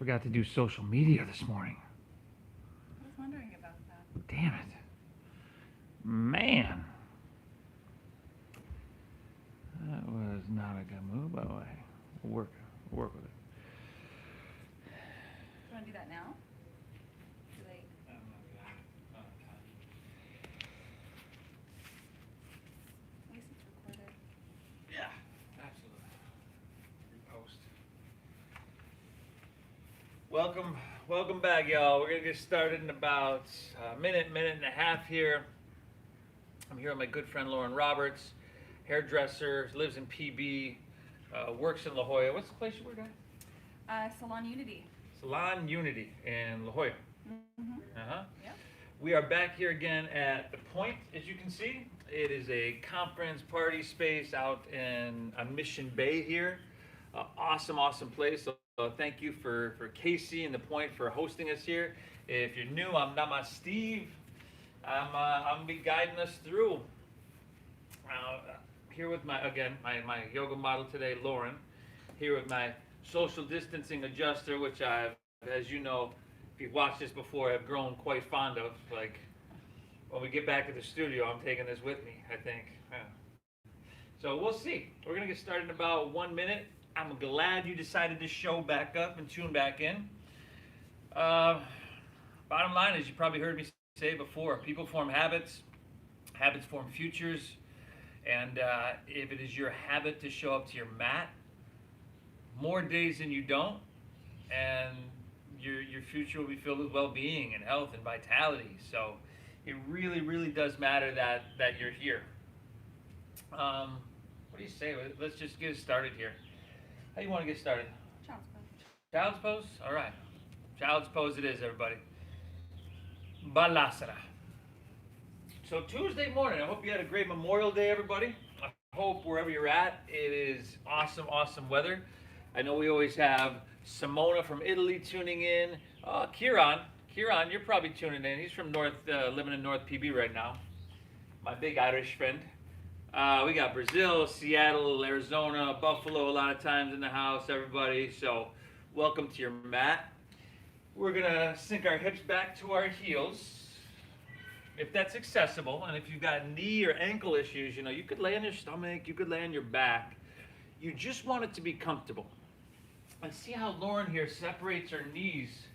Forgot to do social media this morning. I was wondering about that. Damn it. Man. That was not a good move, by the way. We'll work with it. Do you want to do that now? Do they... At least it's recorded. Yeah, absolutely. Repost. Welcome back, y'all. We're gonna get started in about a minute and a half here. I'm here with my good friend Lauren Roberts, hairdresser, lives in PB, works in La Jolla. What's the place you work at? Salon Unity. Salon Unity in La Jolla. Mm-hmm. Yep. We are back here again at the Point, as you can see. It is a conference party space out on Mission Bay here. Awesome place. So thank you for Casey and the Point for hosting us here. If you're new, I'm Namasteve. I'm gonna be guiding us through. Here with my yoga model today, Lauren. Here with my social distancing adjuster, which I've, as you know, if you've watched this before, I've grown quite fond of. Like, when we get back to the studio, I'm taking this with me, I think. Yeah. So we'll see. We're going to get started in about 1 minute. I'm glad you decided to show back up and tune back in. Bottom line is, you probably heard me say before, people form habits, habits form futures, and if it is your habit to show up to your mat more days than you don't, and your future will be filled with well-being and health and vitality. So it really does matter that you're here. What do you say? Let's just get started here. How do you want to get started? Child's pose. Child's pose? All right. Child's pose it is, everybody. Balasana. So Tuesday morning, I hope you had a great Memorial Day, everybody. I hope wherever you're at, it is awesome weather. I know we always have Simona from Italy tuning in. Kieran, you're probably tuning in. He's from living in North PB right now. My big Irish friend. We got Brazil, Seattle, Arizona, Buffalo a lot of times in the house, everybody. So welcome to your mat. We're gonna sink our hips back to our heels, if that's accessible. And if you've got knee or ankle issues, you could lay on your stomach, you could lay on your back. You just want it to be comfortable. And see how Lauren here separates her knees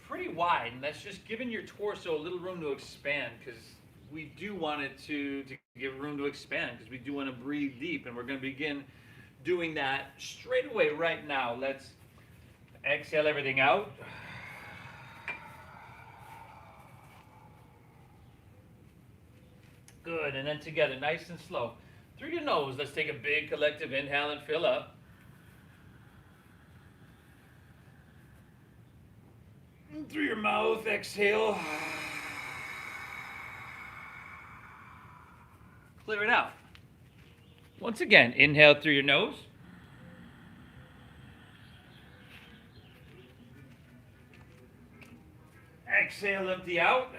pretty wide, and that's just giving your torso a little room to expand, because we do want it to give room to expand, because we do want to breathe deep, and we're going to begin doing that straight away right now. Let's exhale everything out. Good, and then together, nice and slow. Through your nose, let's take a big collective inhale and fill up. And through your mouth, exhale. Clear it out. Once again, inhale through your nose. Exhale, empty out.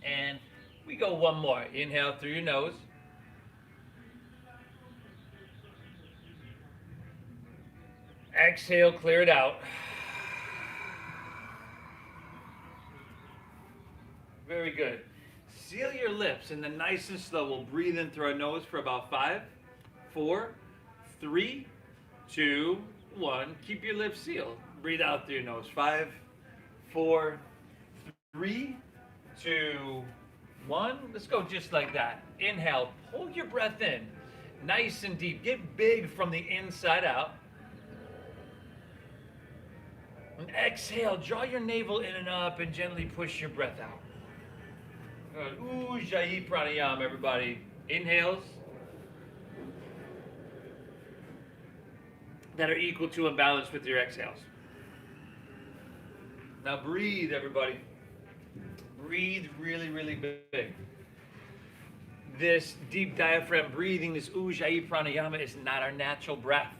And we go one more. Inhale through your nose. Exhale, clear it out. Very good. Seal your lips, and then nice and slow, we'll breathe in through our nose for about 5, 4, 3, 2, 1. Keep your lips sealed. Breathe out through your nose. 5, 4, 3, 2, 1. Let's go just like that. Inhale, hold your breath in. Nice and deep. Get big from the inside out. And exhale, draw your navel in and up and gently push your breath out. Good. Ujjayi pranayama, everybody. Inhales that are equal to and balanced with your exhales. Now breathe, everybody. Breathe really big. This deep diaphragm breathing, this Ujjayi pranayama, is not our natural breath,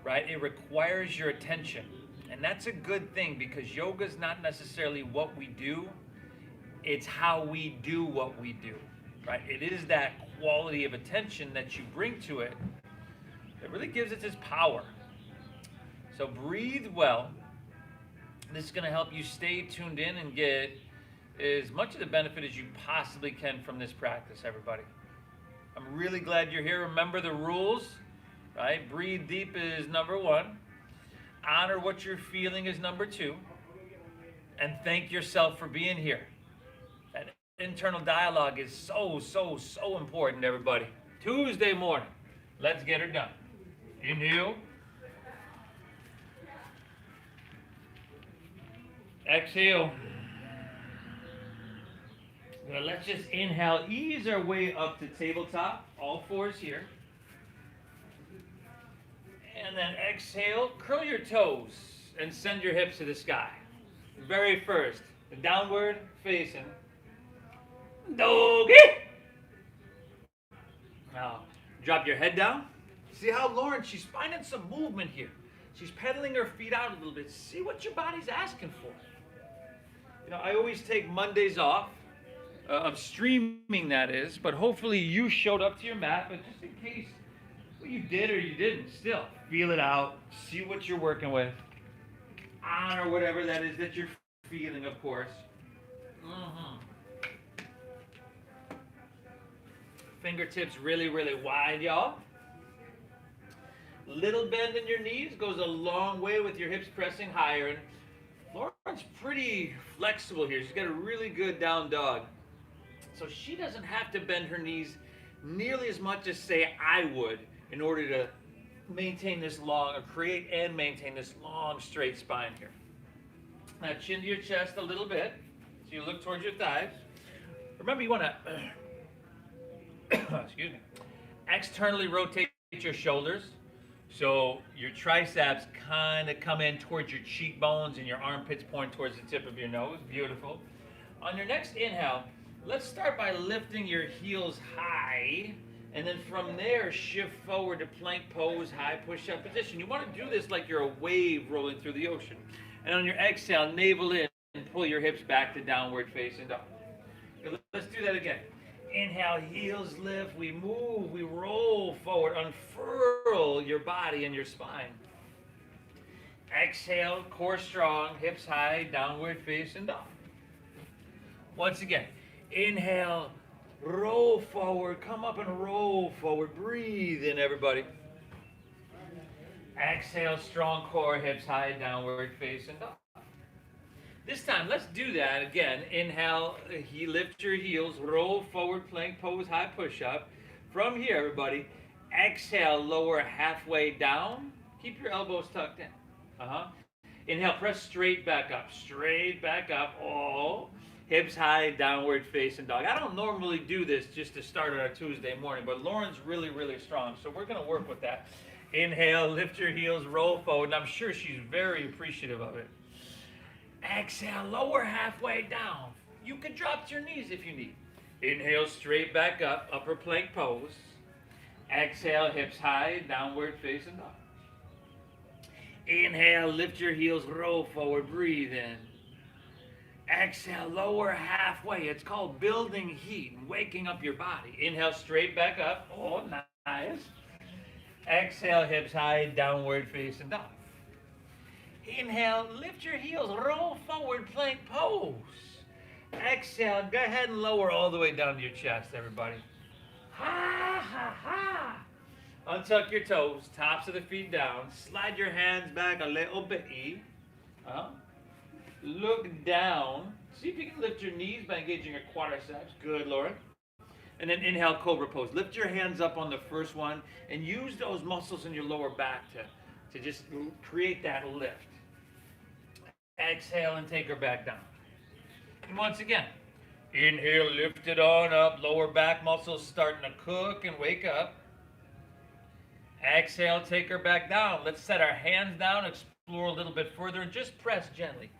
right? It requires your attention. And that's a good thing, because yoga is not necessarily what we do, it's how we do what we do. right? It is that quality of attention that you bring to it that really gives it its power. So breathe well. This is going to help you stay tuned in and get as much of the benefit as you possibly can from this practice, everybody. I'm really glad you're here. Remember the rules, right? Breathe deep is number 1. Honor what you're feeling is number 2. And thank yourself for being here. That internal dialogue is so, so, so important, everybody. Tuesday morning, let's get her done. Inhale. Exhale. Now let's just inhale, ease our way up to tabletop, all fours here. And then exhale, curl your toes and send your hips to the sky. Very first, the downward facing doggy. Now, drop your head down. See how Lauren, she's finding some movement here. She's pedaling her feet out a little bit. See what your body's asking for. You know, I always take Mondays off of streaming, that is, but hopefully you showed up to your mat, but just in case you did or you didn't, still feel it out, see what you're working with, honor whatever that is that you're feeling, of course. Fingertips really, really wide, y'all. Little bend in your knees goes a long way with your hips pressing higher. And Lauren's pretty flexible here. She's got a really good down dog. So she doesn't have to bend her knees nearly as much as, say, I would in order to maintain this long, or create and maintain this long, straight spine here. Now chin to your chest a little bit, so you look towards your thighs. Remember, you want to, excuse me, externally rotate your shoulders, so your triceps kind of come in towards your cheekbones and your armpits point towards the tip of your nose. Beautiful. On your next inhale, let's start by lifting your heels high, and then from there, shift forward to plank pose, high push-up position. You want to do this like you're a wave rolling through the ocean. And on your exhale, navel in and pull your hips back to downward facing dog. Let's do that again. Inhale, heels lift, we move, we roll forward, unfurl your body and your spine. Exhale, core strong, hips high, downward facing dog. Once again, inhale, roll forward, come up and roll forward. Breathe in, everybody. Exhale, strong core, hips high, downward facing dog. This time, let's do that again. Inhale, lift your heels, roll forward, plank pose, high push-up. From here, everybody, exhale, lower halfway down. Keep your elbows tucked in. Inhale, press straight back up. Oh. Hips high, downward facing dog. I don't normally do this just to start on a Tuesday morning, but Lauren's really, really strong, so we're going to work with that. Inhale, lift your heels, roll forward, and I'm sure she's very appreciative of it. Exhale, lower halfway down. You can drop to your knees if you need. Inhale, straight back up, upper plank pose. Exhale, hips high, downward facing dog. Inhale, lift your heels, roll forward, breathe in. Exhale, lower halfway. It's called building heat and waking up your body. Inhale, straight back up. Oh, nice. Exhale, hips high, downward facing dog. Inhale, lift your heels, roll forward, plank pose. Exhale, go ahead and lower all the way down to your chest, everybody. Ha, ha, ha. Untuck your toes, tops of the feet down. Slide your hands back a little bit. Look down. See if you can lift your knees by engaging your quadriceps. Good, Lauren. And then inhale, cobra pose. Lift your hands up on the first one and use those muscles in your lower back to just create that lift. Exhale and take her back down. And once again, inhale, lift it on up. Lower back muscles starting to cook and wake up. Exhale, take her back down. Let's set our hands down, explore a little bit further, and just press gently.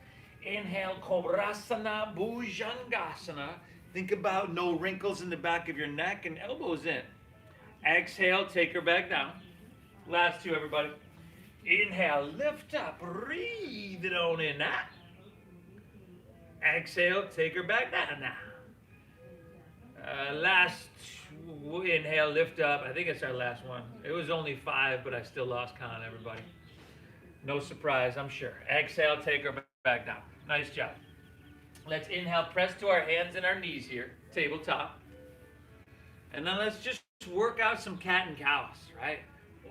Inhale, Kobrasana, Bhujangasana. Think about no wrinkles in the back of your neck and elbows in. Exhale, take her back down. Last two, everybody. Inhale, lift up, breathe it on in now. Exhale, take her back down now. last inhale, lift up. I think it's our last one. It was only 5, but I still lost count, everybody. No surprise, I'm sure. Exhale, take her back down. Nice job. Let's inhale, press to our hands and our knees here, tabletop. And then let's just work out some cat and cows, right?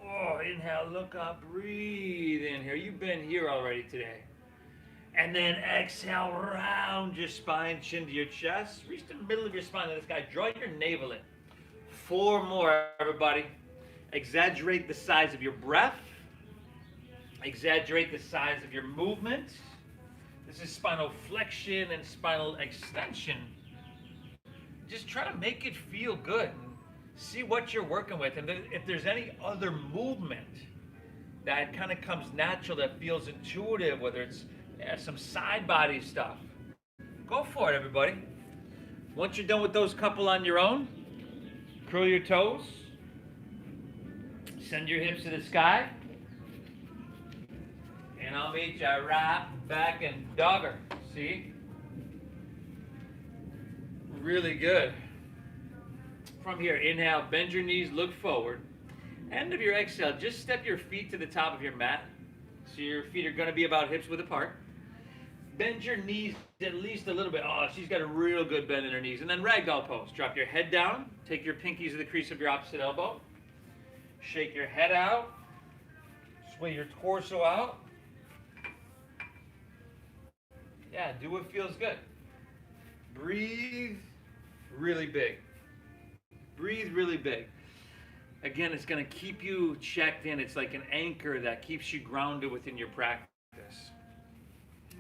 Oh, inhale, look up, breathe in here. You've been here already today. And then exhale, round your spine, chin to your chest. Reach the middle of your spine to this guy. Draw your navel in. 4 more, everybody. Exaggerate the size of your breath. Exaggerate the size of your movement. This is spinal flexion and spinal extension. Just try to make it feel good. And see what you're working with. And if there's any other movement that kind of comes natural, that feels intuitive, whether it's some side body stuff, go for it, everybody. Once you're done with those couple on your own, curl your toes, send your hips to the sky, and I'll meet you right back in dogger. See? Really good. From here, inhale, bend your knees, look forward. End of your exhale, just step your feet to the top of your mat. So your feet are going to be about hips width apart. Bend your knees at least a little bit. Oh, she's got a real good bend in her knees. And then ragdoll pose. Drop your head down. Take your pinkies to the crease of your opposite elbow. Shake your head out. Sway your torso out. Yeah, do what feels good. Breathe really big. Breathe really big. Again, it's going to keep you checked in. It's like an anchor that keeps you grounded within your practice.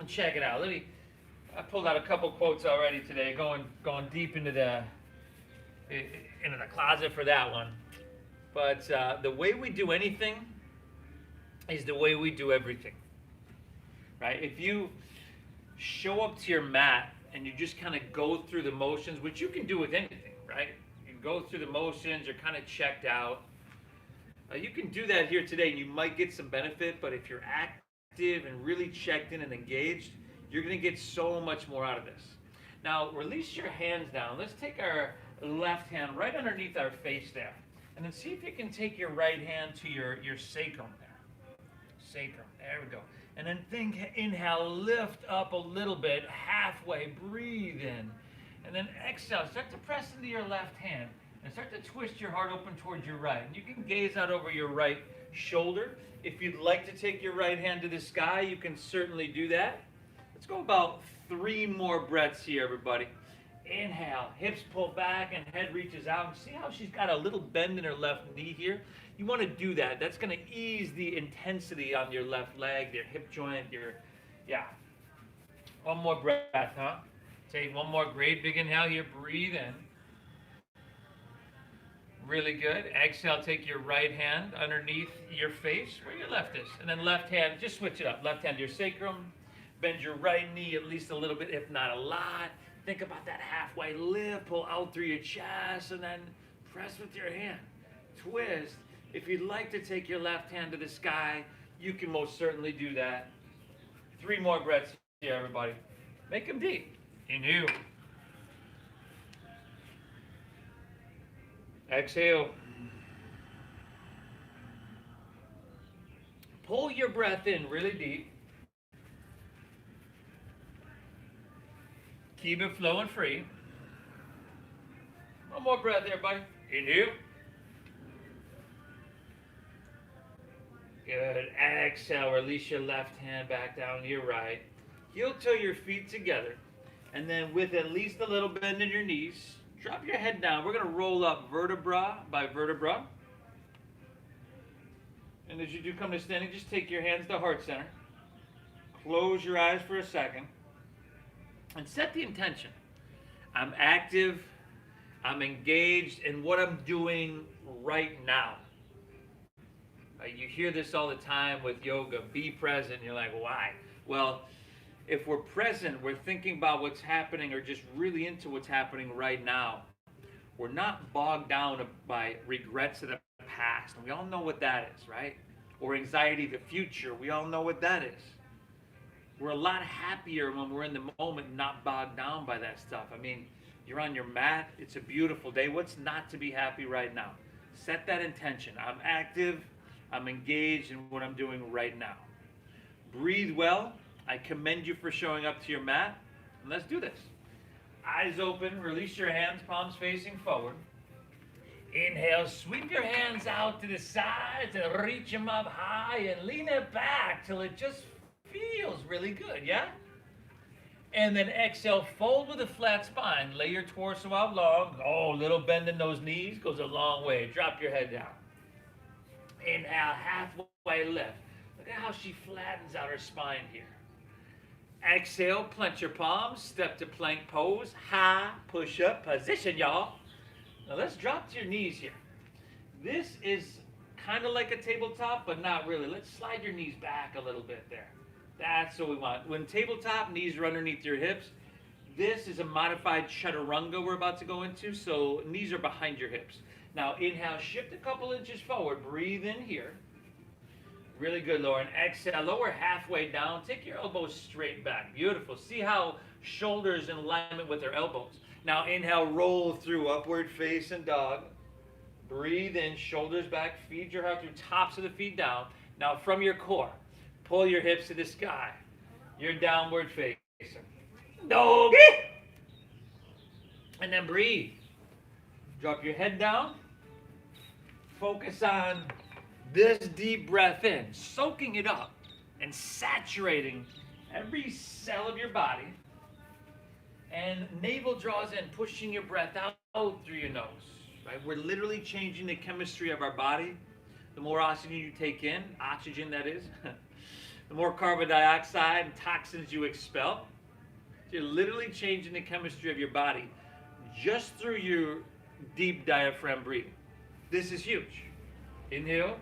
And check it out. I pulled out a couple quotes already today, going deep into the closet for that one. But the way we do anything is the way we do everything. Right? If you show up to your mat and you just kind of go through the motions, which you can do with anything, right? You go through the motions, you're kind of checked out. You can do that here today, and you might get some benefit, but if you're active and really checked in and engaged, you're going to get so much more out of this. Now, release your hands down. Let's take our left hand right underneath our face there, and then see if you can take your right hand to your sacrum there. Sacrum, there we go. And then inhale, lift up a little bit, halfway, breathe in. And then exhale, start to press into your left hand and start to twist your heart open towards your right. And you can gaze out over your right shoulder. If you'd like to take your right hand to the sky, you can certainly do that. Let's go about 3 more breaths here, everybody. Inhale, hips pull back and head reaches out. See how she's got a little bend in her left knee here? You want to do that. That's going to ease the intensity on your left leg, your hip joint, yeah. One more breath, huh? Take one more great big inhale here. Breathe in. Really good. Exhale, take your right hand underneath your face where your left is. And then left hand, just switch it up. Left hand to your sacrum. Bend your right knee at least a little bit, if not a lot. Think about that halfway lift. Pull out through your chest and then press with your hand. Twist. If you'd like to take your left hand to the sky, you can most certainly do that. 3 more breaths here, everybody. Make them deep. Inhale. Exhale. Pull your breath in really deep. Keep it flowing free. One more breath there, buddy. Inhale. Good. Exhale. Release your left hand back down to your right. Heel toe your feet together. And then with at least a little bend in your knees, drop your head down. We're going to roll up vertebra by vertebra. And as you do come to standing, just take your hands to heart center. Close your eyes for a second. And set the intention. I'm active. I'm engaged in what I'm doing right now. You hear this all the time with yoga. Be present. You're like, why? Well, if we're present, we're thinking about what's happening or just really into what's happening right now. We're not bogged down by regrets of the past. And we all know what that is, right? Or anxiety of the future. We all know what that is. We're a lot happier when we're in the moment, not bogged down by that stuff. I mean, You're on your mat. It's a beautiful day. What's not to be happy right now? Set that intention. I'm active. I'm engaged in what I'm doing right now. Breathe well. I commend you for showing up to your mat. And let's do this. Eyes open. Release your hands, palms facing forward. Inhale, sweep your hands out to the sides and reach them up high and lean it back till it just feels really good, yeah? And then exhale, fold with a flat spine. Lay your torso out long. Oh, little bend in those knees goes a long way. Drop your head down. Inhale, halfway lift. Look at how she flattens out her spine here. Exhale, clench your palms, step to plank pose, high push-up position, y'all. Now let's drop to your knees here. This is kind of like a tabletop, but not really. Let's slide your knees back a little bit there. That's what we want. When tabletop, knees are underneath your hips. This is a modified chaturanga we're about to go into, so knees are behind your hips. Now inhale, shift a couple inches forward. Breathe in here. Really good, Lauren. Exhale, lower halfway down. Take your elbows straight back. Beautiful. See how shoulders in alignment with their elbows. Now inhale, roll through upward facing dog. Breathe in, shoulders back. Feed your heart through tops of the feet down. Now from your core, pull your hips to the sky. You're downward facing. Doggy. And then breathe. Drop your head down. Focus on this deep breath in, soaking it up and saturating every cell of your body. And navel draws in, pushing your breath out through your nose. Right? We're literally changing the chemistry of our body. The more oxygen you take in, oxygen that is, the more carbon dioxide and toxins you expel. So you're literally changing the chemistry of your body just through your deep diaphragm breathing. This is huge. Inhale.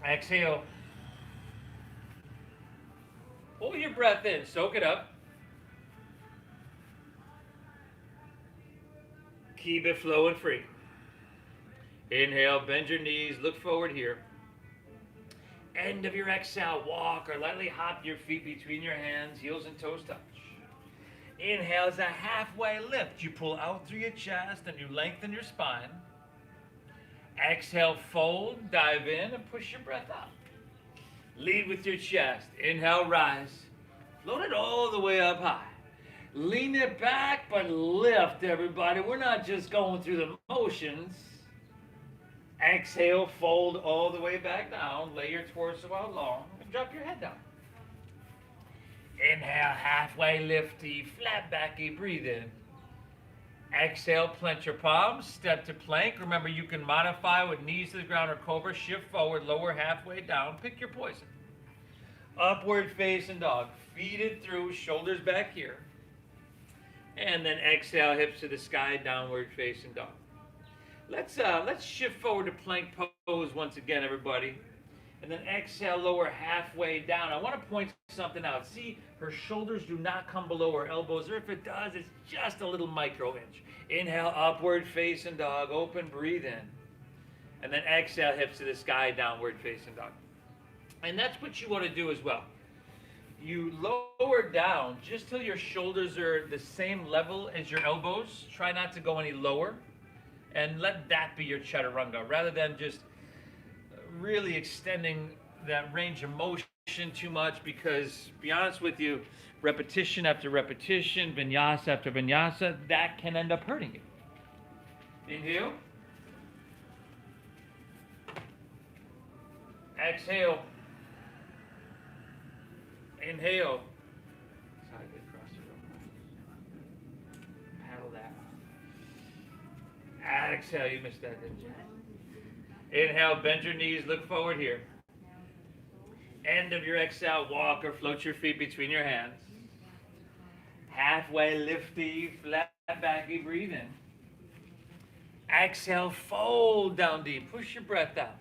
Exhale. Pull your breath in, soak it up. Keep it flowing free. Inhale, bend your knees, look forward here. End of your exhale, walk or lightly hop your feet between your hands, heels and toes touch. Inhale is a halfway lift. You pull out through your chest and you lengthen your spine. Exhale, fold, dive in, and push your breath out. Lead with your chest. Inhale, rise. Float it all the way up high. Lean it back, but lift, everybody. We're not just going through the motions. Exhale, fold all the way back down. Lay your torso out long and drop your head down. Inhale, halfway lifty, flat backy, breathe in. Exhale, plant your palms, step to plank. Remember, you can modify with knees to the ground or cobra. Shift forward, lower halfway down. Pick your poison. Upward facing dog. Feed it through, shoulders back here. And then exhale, hips to the sky, downward facing dog. Let's shift forward to plank pose once again, everybody. And then exhale, lower halfway down. I want to point something out. See, her shoulders do not come below her elbows, or if it does, it's just a little micro inch. Inhale, upward facing dog, open, breathe in. And then exhale, hips to the sky, downward facing dog. And that's what you want to do as well. You lower down just till your shoulders are the same level as your elbows. Try not to go any lower. And let that be your chaturanga, rather than just really extending that range of motion too much, because, to be honest with you, repetition after repetition, vinyasa after vinyasa, that can end up hurting you. Inhale. Exhale. Inhale. Side bit across the room. Paddle that. Exhale. You missed that, didn't you? Inhale, bend your knees, look forward here. End of your exhale, walk or float your feet between your hands. Halfway lifty, flat backy, breathe in. Exhale, fold down deep, push your breath out.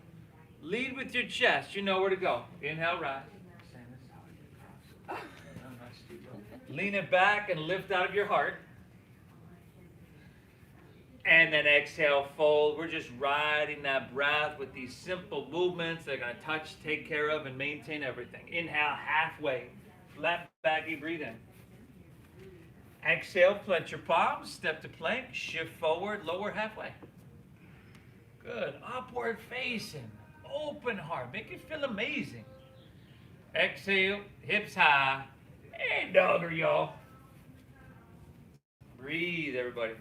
Lead with your chest, you know where to go. Inhale, rise. Lean it back and lift out of your heart. And then exhale, fold. We're just riding that breath with these simple movements that are going to touch, take care of, and maintain everything. Inhale, halfway. Flat back, you breathe in. Exhale, plant your palms, step to plank, shift forward, lower halfway. Good. Upward facing, open heart, make it feel amazing. Exhale, hips high, and dogger, y'all. Breathe, everybody.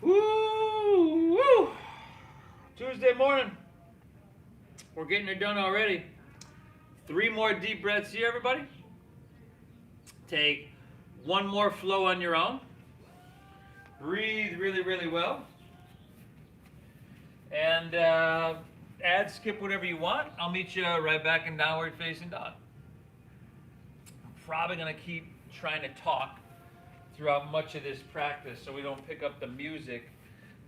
Woo! Woo! Tuesday morning. We're getting it done already. 3 more deep breaths here, everybody. Take 1 more flow on your own. Breathe really, really well. And add, skip whatever you want. I'll meet you right back in downward facing dog. I'm probably going to keep trying to talk throughout much of this practice so we don't pick up the music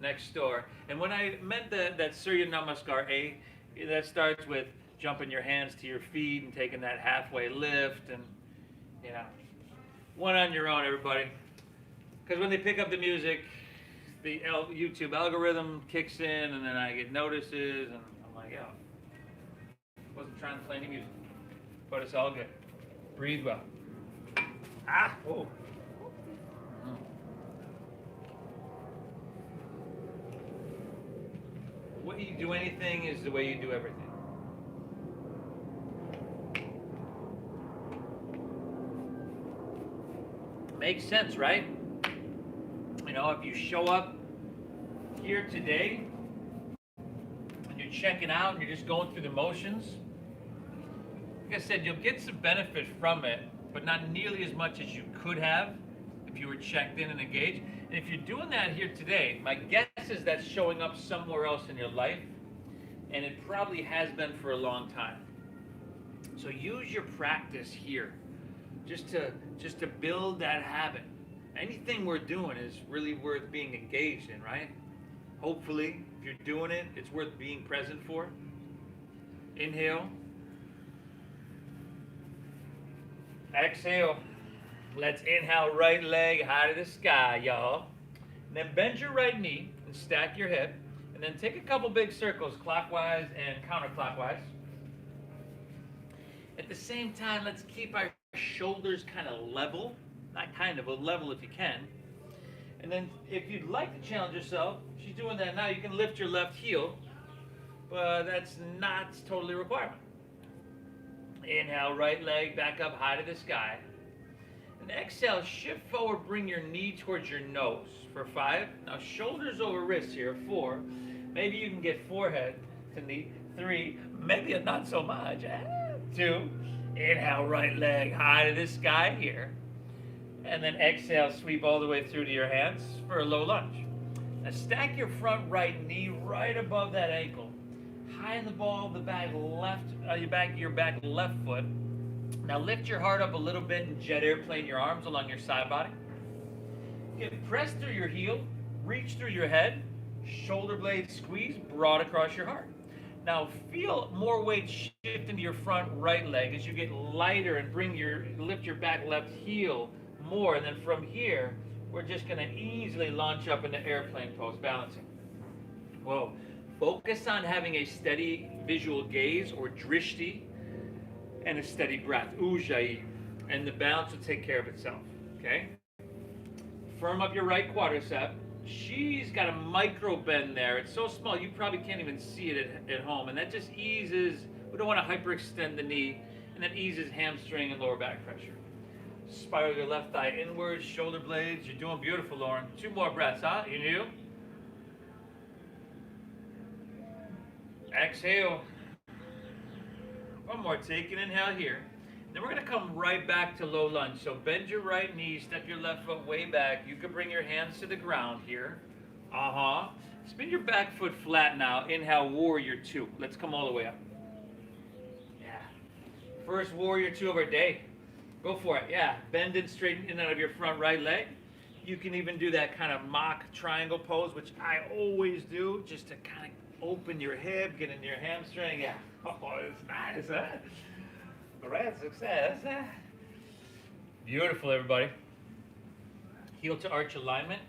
next door. And when I meant that Surya Namaskar A, that starts with jumping your hands to your feet and taking that halfway lift, and one on your own, everybody. Because when they pick up the music, the YouTube algorithm kicks in, and then I get notices, and I'm like, yeah, wasn't trying to play any music, but it's all good. Breathe well. Oh. The way you do anything is the way you do everything. Makes sense, right? If you show up here today and you're checking out and you're just going through the motions, like I said, you'll get some benefit from it, but not nearly as much as you could have if you were checked in and engaged. And if you're doing that here today, my guess is that's showing up somewhere else in your life, and it probably has been for a long time. So use your practice here just to build that habit. Anything we're doing is really worth being engaged in, right? Hopefully, if you're doing it, it's worth being present for. Inhale. Exhale. Let's inhale, right leg high to the sky, y'all. And then bend your right knee and stack your hip. And then take a couple big circles, clockwise and counterclockwise. At the same time, let's keep our shoulders kind of level. Not kind of, but level if you can. And then if you'd like to challenge yourself, she's doing that now, you can lift your left heel, but that's not totally a requirement. Inhale, right leg back up high to the sky. And exhale, shift forward, bring your knee towards your nose for 5. Now shoulders over wrists here, 4. Maybe you can get forehead to knee. 3, maybe not so much. 2, inhale, right leg high to the sky here. And then exhale, sweep all the way through to your hands for a low lunge. Now stack your front right knee right above that ankle. High in the ball of the back left, your back left foot. Now lift your heart up a little bit and jet airplane your arms along your side body. Press through your heel, reach through your head, shoulder blades squeeze broad across your heart. Now feel more weight shift into your front right leg as you get lighter and lift your back left heel more, and then from here we're just going to easily launch up into airplane pose, balancing. Whoa. Focus on having a steady visual gaze or drishti and a steady breath, ujjayi, and the balance will take care of itself. Okay? Firm up your right quadricep. She's got a micro bend there. It's so small you probably can't even see it at home, and that just eases, we don't want to hyperextend the knee, and that eases hamstring and lower back pressure. Spiral your left thigh inwards, shoulder blades. You're doing beautiful, Lauren. 2 more breaths, huh? You knew? Exhale. 1 more. Take an inhale here. Then we're going to come right back to low lunge. So bend your right knee, step your left foot way back. You can bring your hands to the ground here. Spin your back foot flat now. Inhale, warrior 2. Let's come all the way up. Yeah. First warrior 2 of our day. Go for it, yeah. Bend and straighten in and out of your front right leg. You can even do that kind of mock triangle pose, which I always do, just to kind of open your hip, get into your hamstring. Yeah. Oh, it's nice, huh? Great success. Huh? Beautiful, everybody. Heel to arch alignment.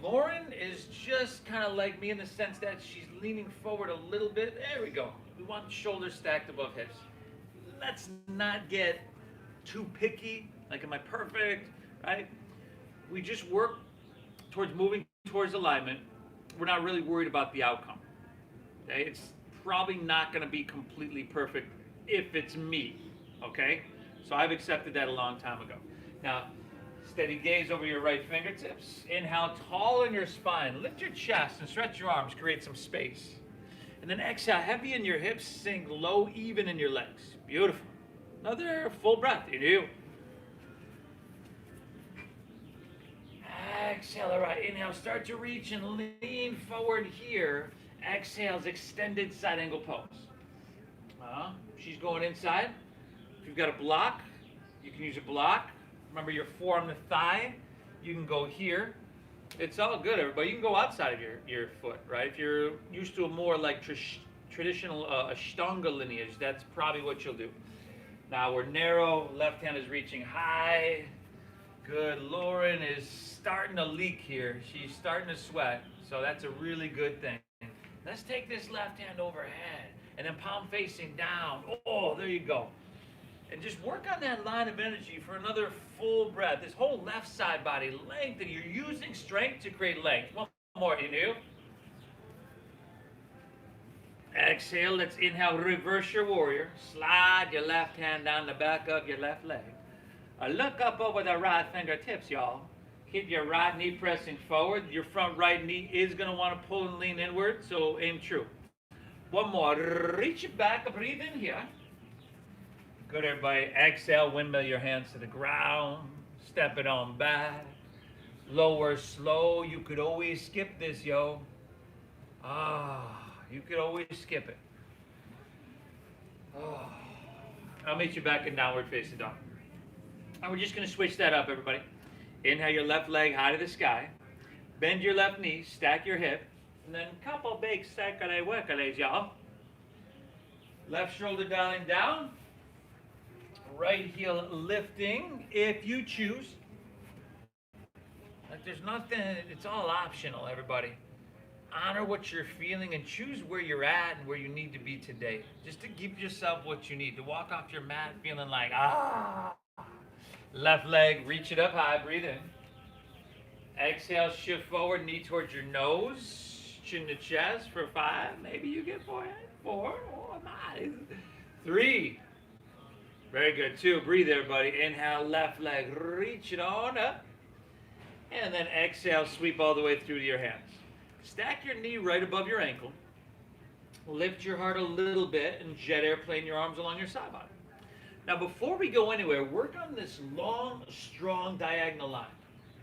Lauren is just kind of like me in the sense that she's leaning forward a little bit. There we go. We want shoulders stacked above hips. let's not get too picky. Like, am I perfect? Right? We just work towards moving towards alignment. We're not really worried about the outcome. Okay? It's probably not going to be completely perfect if it's me. Okay? So I've accepted that a long time ago. Now, steady gaze over your right fingertips. Inhale, tall in your spine. Lift your chest and stretch your arms. Create some space. And then exhale, heavy in your hips. Sink low, even in your legs. Beautiful. Another full breath. Inhale. Exhale, all right. Inhale, start to reach and lean forward here. Exhales, extended side angle pose. She's going inside. If you've got a block, you can use a block. Remember your forearm to thigh. You can go here. It's all good, everybody. You can go outside of your foot, right? If you're used to a more like traditional Ashtanga lineage, that's probably what you'll do. Now we're narrow. Left hand is reaching high. Good. Lauren is starting to leak here. She's starting to sweat. So that's a really good thing. Let's take this left hand overhead and then palm facing down. Oh, there you go. And just work on that line of energy for another full breath. This whole left side body length, and you're using strength to create length. One more. Inhale. Exhale. Let's inhale. Reverse your warrior. Slide your left hand down the back of your left leg. Look up over the right fingertips, y'all. Keep your right knee pressing forward. Your front right knee is going to want to pull and lean inward, so aim true. One more. Reach it back. Breathe in here. Good, everybody. Exhale. Windmill your hands to the ground. Step it on back. Lower slow. You could always skip this, yo. You could always skip it. I'll meet you back in downward facing dog. And we're just going to switch that up, everybody. Inhale your left leg high to the sky. Bend your left knee, stack your hip, and then couple big sekale wekales, y'all. Left shoulder dialing down. Right heel lifting if you choose. Like there's nothing, it's all optional, everybody. Honor what you're feeling and choose where you're at and where you need to be today. Just to give yourself what you need. To walk off your mat feeling like, Left leg, reach it up high, breathe in. Exhale, shift forward, knee towards your nose, chin to chest for 5. Maybe you get 4. 4, nice. 3. Very good. 2, breathe everybody. Inhale, left leg, reach it on up. And then exhale, sweep all the way through to your hands. Stack your knee right above your ankle. Lift your heart a little bit and jet airplane your arms along your side body. Now, before we go anywhere, work on this long, strong diagonal line.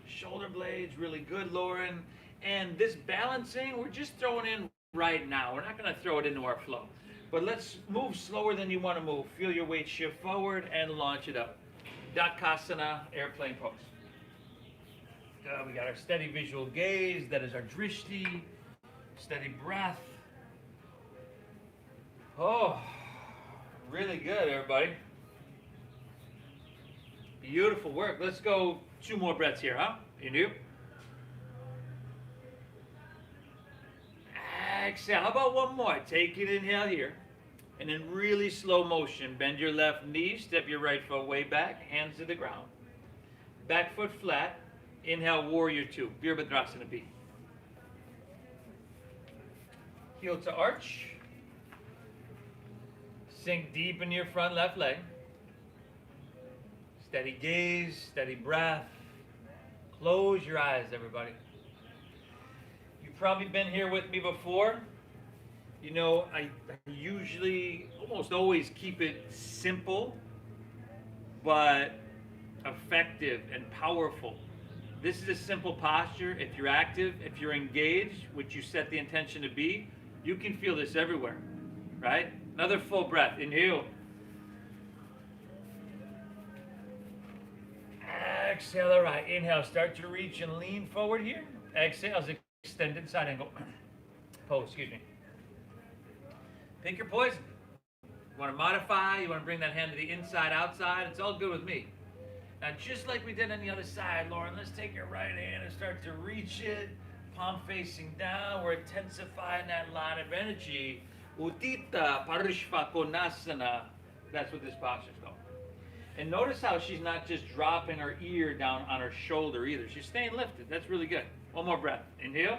Shoulder blades, really good, Lauren. And this balancing, we're just throwing in right now. We're not going to throw it into our flow. But let's move slower than you want to move. Feel your weight shift forward and launch it up. Dakasana, airplane pose. We got our steady visual gaze. That is our drishti. Steady breath. Oh, really good, everybody. Beautiful work. Let's go 2 more breaths here, huh? You do? Exhale. How about one more? Take an inhale here. And in really slow motion, bend your left knee, step your right foot way back, hands to the ground. Back foot flat. Inhale, warrior 2. Virabhadrasana B. Heel to arch. Sink deep into your front left leg. Steady gaze, steady breath. Close your eyes, everybody. You've probably been here with me before. You know, I usually, almost always keep it simple, but effective and powerful. This is a simple posture. If you're active, if you're engaged, which you set the intention to be, you can feel this everywhere, right? Another full breath. Inhale. Exhale, all right. Inhale, start to reach and lean forward here. Exhale, extended side angle. Pose, excuse me. Pick your poison. You want to modify, you want to bring that hand to the inside, outside, it's all good with me. Now, just like we did on the other side, Lauren, let's take your right hand and start to reach it, palm facing down. We're intensifying that line of energy. Udita Parishva Konasana. That's what this posture's called. And notice how she's not just dropping her ear down on her shoulder either. She's staying lifted. That's really good. One more breath. Inhale.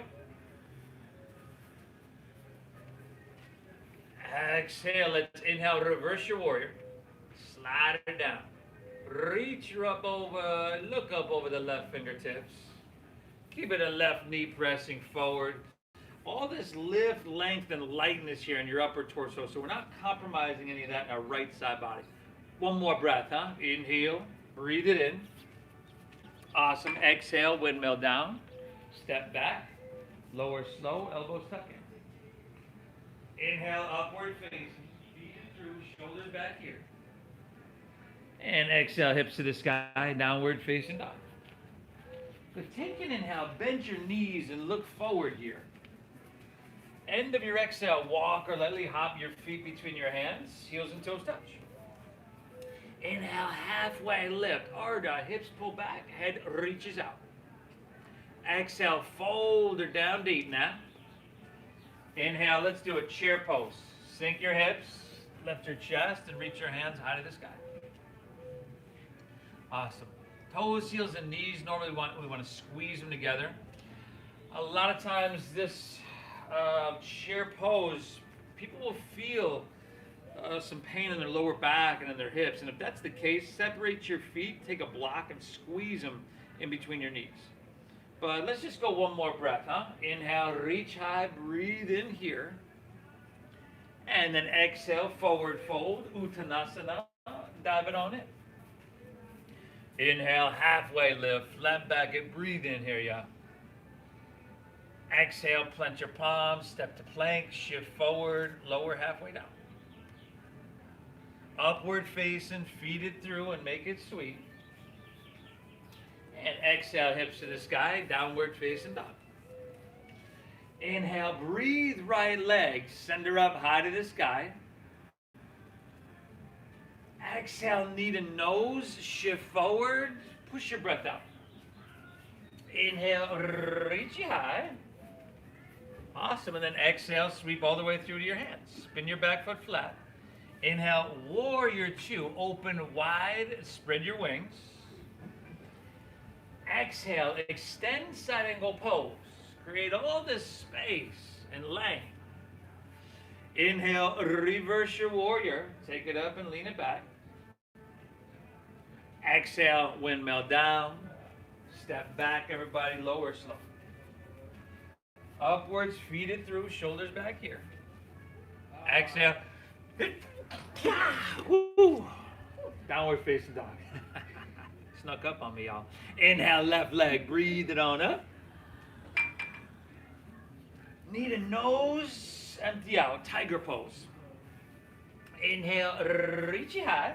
Exhale. Let's inhale. Reverse your warrior. Slide it down. Reach her up over. Look up over the left fingertips. Keep it a left knee pressing forward. All this lift, length, and lightness here in your upper torso. So we're not compromising any of that in our right side body. One more breath, huh? Inhale, breathe it in. Awesome. Exhale, windmill down. Step back. Lower slow, elbows tuck in. Inhale, upward facing. Feet through, shoulders back here. And exhale, hips to the sky, downward facing dog. But take an inhale, bend your knees and look forward here. End of your exhale, walk or lightly hop your feet between your hands, heels and toes touch. Inhale, halfway lift, Ardha, hips pull back, head reaches out. Exhale, fold her down deep now. Inhale, let's do a chair pose. Sink your hips, lift your chest, and reach your hands high to the sky. Awesome. Toes, heels, and knees, normally we want to squeeze them together. A lot of times this chair pose, people will feel some pain in their lower back and in their hips. And if that's the case, separate your feet, take a block, and squeeze them in between your knees. But let's just go one more breath, huh? Inhale, reach high, breathe in here. And then exhale, forward fold, Uttanasana, dive it on in. Inhale, halfway lift, flat back and breathe in here, yeah. Exhale, plant your palms, step to plank, shift forward, lower halfway down. Upward facing, feed it through and make it sweet. And exhale, hips to the sky, downward facing dog. Inhale, breathe right leg, send her up high to the sky. Exhale, knee to nose, shift forward, push your breath out. Inhale, reach you high. Awesome, and then exhale, sweep all the way through to your hands. Spin your back foot flat. Inhale, warrior two, open wide, spread your wings. Exhale, extend side angle pose. Create all this space and length. Inhale, reverse your warrior. Take it up and lean it back. Exhale, windmill down. Step back, everybody, lower slow. Upwards, feed it through, shoulders back here. Exhale. Downward facing dog. Snuck up on me, y'all. Inhale, left leg, breathe it on up. Knee to nose, empty out, tiger pose. Inhale, reach it high.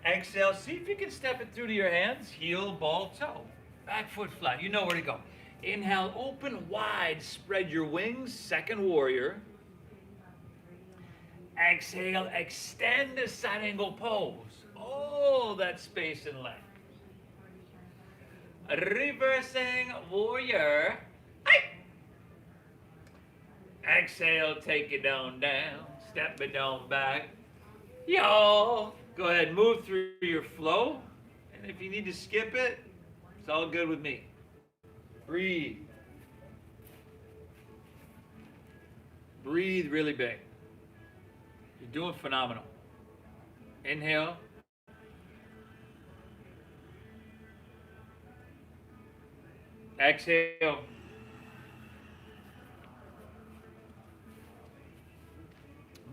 Exhale, see if you can step it through to your hands, heel, ball, toe. Back foot flat, you know where to go. Inhale, open wide, spread your wings, second warrior. Exhale, extend the side angle pose. Oh, that space and length. Reversing warrior. Aye. Exhale, take it down, step it down back. Y'all, go ahead, move through your flow. And if you need to skip it, it's all good with me. Breathe. Breathe really big. You're doing phenomenal. Inhale. Exhale.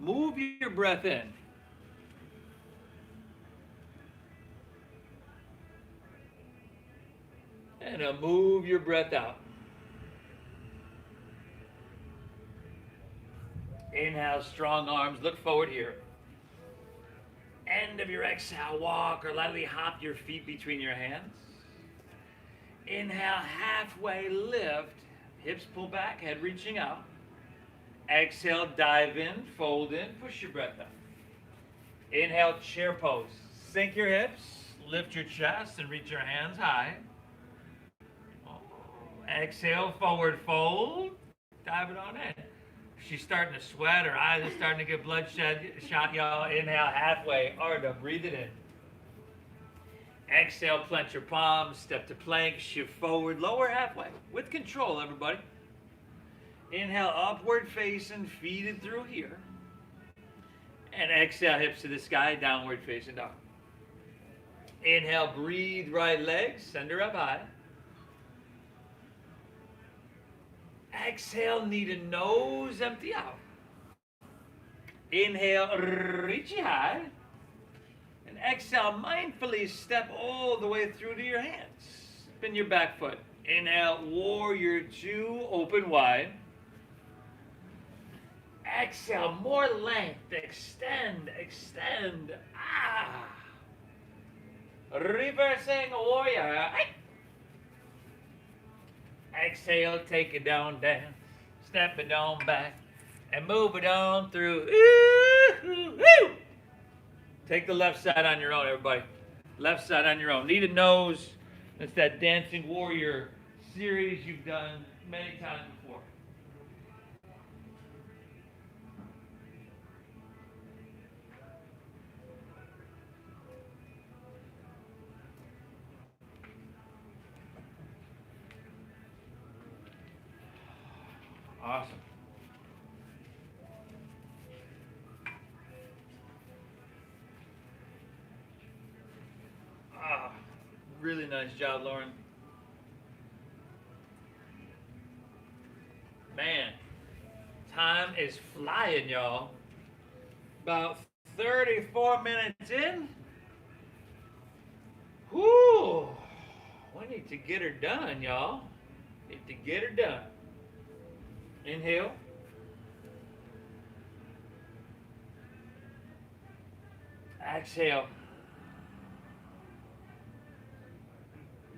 Move your breath in. And move your breath out. Inhale, strong arms. Look forward here. End of your exhale, walk or lightly hop your feet between your hands. Inhale, halfway lift. Hips pull back, head reaching out. Exhale, dive in, fold in, push your breath up. Inhale, chair pose. Sink your hips, lift your chest, and reach your hands high. Exhale, forward fold. Dive it on in. She's starting to sweat. Her eyes are starting to get bloodshot, y'all. Inhale halfway. Arda, breathe it in. Exhale, clench your palms, step to plank, shift forward, lower halfway. With control, everybody. Inhale, upward facing, feed it through here. And exhale, hips to the sky, downward facing dog. Inhale, breathe right leg, send her up high. Exhale, knee to nose, empty out. Inhale, reach it high. And exhale, mindfully step all the way through to your hands. Spin your back foot. Inhale, warrior two, open wide. Exhale, more length, extend, extend. Ah. Reversing warrior. Exhale, take it down, down. Step it on back. And move it on through. Ooh. Take the left side on your own, everybody. Left side on your own. Knee to nose. That's that Dancing Warrior series you've done many times before. Awesome. Really nice job, Lauren. Man, time is flying, y'all. About 34 minutes in. Whoo! We need to get her done, y'all. Need to get her done. Inhale. Exhale.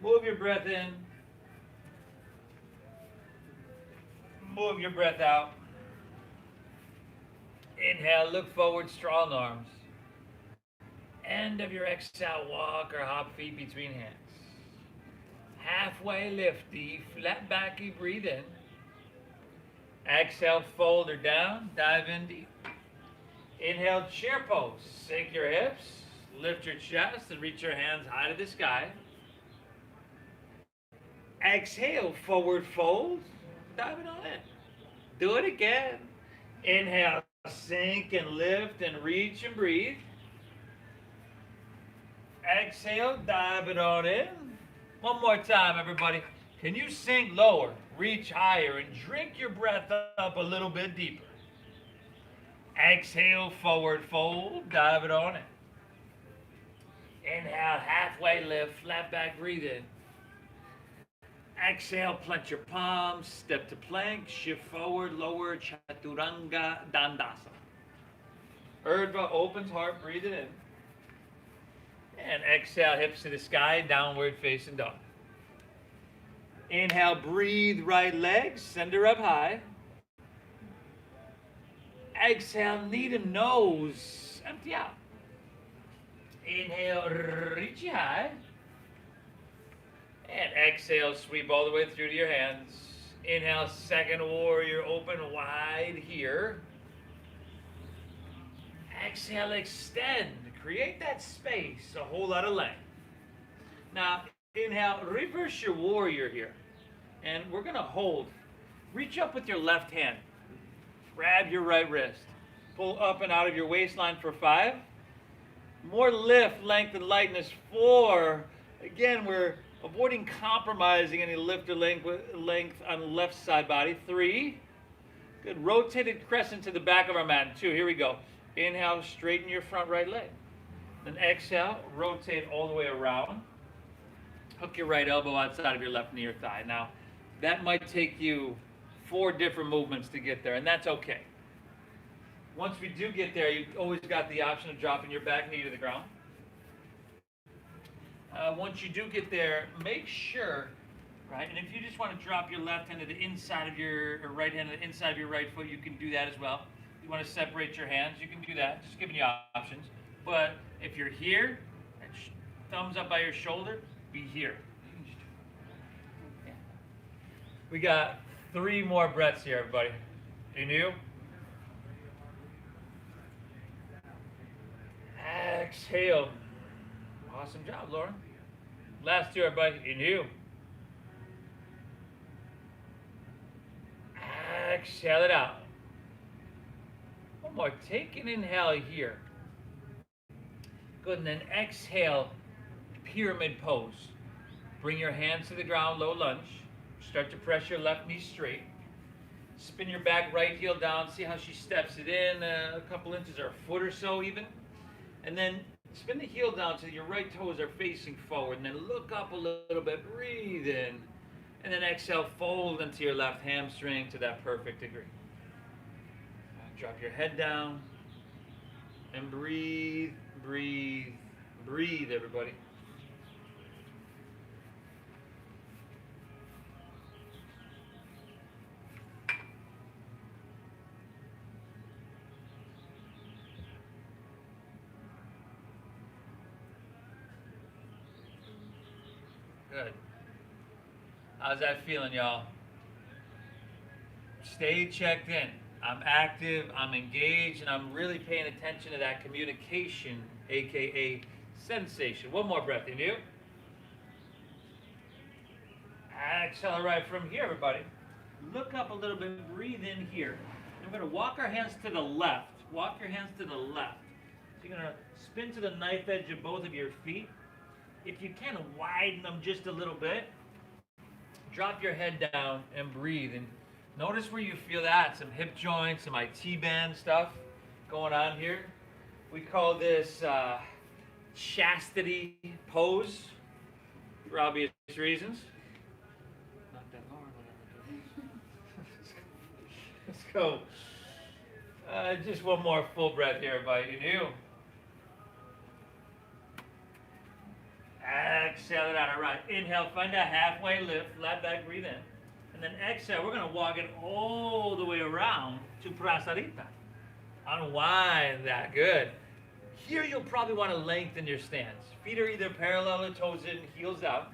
Move your breath in. Move your breath out. Inhale, look forward, strong arms. End of your exhale, walk or hop feet between hands. Halfway lifty, flat backy, breathe in. Exhale, fold her down, dive in deep. Inhale, chair pose. Sink your hips, lift your chest, and reach your hands high to the sky. Exhale, forward fold, dive it on in. Do it again. Inhale, sink and lift and reach and breathe. Exhale, dive it on in. One more time, everybody. Can you sink lower, reach higher, and drink your breath up a little bit deeper? Exhale, forward fold, dive it on in. Inhale, halfway lift, flat back, breathe in. Exhale, plant your palms, step to plank, shift forward, lower, chaturanga dandasana. Urdhva opens heart, breathe it in. And exhale, hips to the sky, downward facing dog. Inhale, breathe right leg, send her up high. Exhale, knee to nose, empty out. Inhale, reach high. And exhale, sweep all the way through to your hands. Inhale, second warrior, open wide here. Exhale, extend. Create that space, a whole lot of length. Now, inhale, reverse your warrior here. And we're going to hold. Reach up with your left hand. Grab your right wrist. Pull up and out of your waistline for 5. More lift, length, and lightness. 4. Again, we're avoiding compromising any lift or length on the left side body. 3. Good. Rotated crescent to the back of our mat. 2. Here we go. Inhale, straighten your front right leg. Then exhale, rotate all the way around. Hook your right elbow outside of your left knee or thigh. Now, that might take you 4 different movements to get there, and that's okay. Once we do get there, you've always got the option of dropping your back knee to the ground. Once you do get there, make sure, right, and if you just want to drop your left hand to the inside of your, or right hand to the inside of your right foot, you can do that as well. If you want to separate your hands, you can do that, just giving you options. But if you're here, thumbs up by your shoulder, be here. We got 3 more breaths here, everybody. Inhale. Exhale. Awesome job, Lauren. Last two, everybody. Inhale. Exhale it out. One more. Take an inhale here. Good, and then exhale, pyramid pose. Bring your hands to the ground, low lunge. Start to press your left knee straight. Spin your back right heel down. See how she steps it in a couple inches or a foot or so even. And then spin the heel down so your right toes are facing forward. And then look up a little bit, breathe in. And then exhale, fold into your left hamstring to that perfect degree. Drop your head down and breathe, breathe, breathe, everybody. Good. How's that feeling, y'all? Stay checked in. I'm active, I'm engaged, and I'm really paying attention to that communication, aka sensation. One more breath in you. Exhale right from here, everybody. Look up a little bit, breathe in here. And we're going to walk our hands to the left. Walk your hands to the left. So you're going to spin to the knife edge of both of your feet. If you can, widen them just a little bit. Drop your head down and breathe. And notice where you feel that. Some hip joints, some IT band stuff going on here. We call this chastity pose for obvious reasons. Not that hard. Let's go. Just one more full breath here, everybody. Inhale. Exhale it out. All right. Inhale, find a halfway lift. Flat back, breathe in. And then exhale, we're going to walk it all the way around to prasarita. Unwind that. Good. Here you'll probably want to lengthen your stance. Feet are either parallel or toes in, heels out.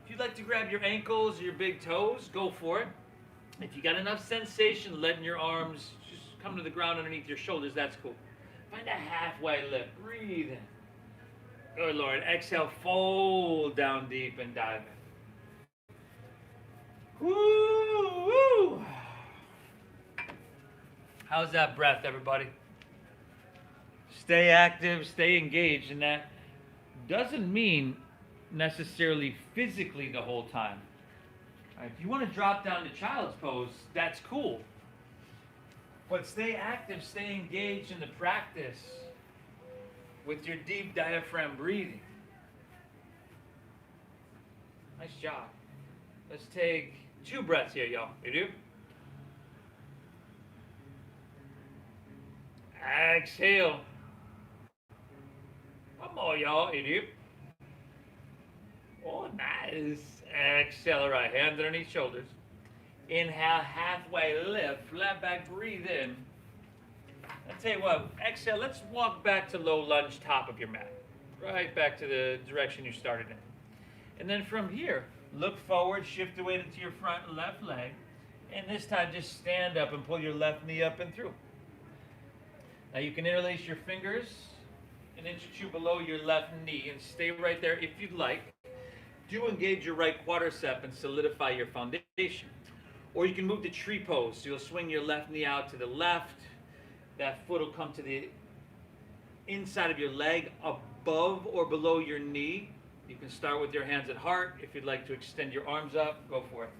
If you'd like to grab your ankles or your big toes, go for it. If you got enough sensation letting your arms just come to the ground underneath your shoulders, that's cool. Find a halfway lift. Breathe in. Good, Lord. Exhale, fold down deep and dive in. Woo, woo. How's that breath, everybody? Stay active, stay engaged, and that doesn't mean necessarily physically the whole time. Right, if you want to drop down to child's pose, that's cool. But stay active, stay engaged in the practice with your deep diaphragm breathing. Nice job. Let's take 2 breaths here, y'all. You do? Exhale. One more, y'all. You do? Oh, nice. Exhale, all right. Hands underneath shoulders. Inhale, halfway lift. Flat back, breathe in. I'll tell you what, exhale, let's walk back to low lunge, top of your mat. Right back to the direction you started in. And then from here, look forward, shift the weight into your front left leg. And this time, just stand up and pull your left knee up and through. Now you can interlace your fingers an inch or 2 below your left knee and stay right there if you'd like. Do engage your right quadricep and solidify your foundation. Or you can move to tree pose. So you'll swing your left knee out to the left. That foot will come to the inside of your leg, above or below your knee. You can start with your hands at heart. If you'd like to extend your arms up, go for it.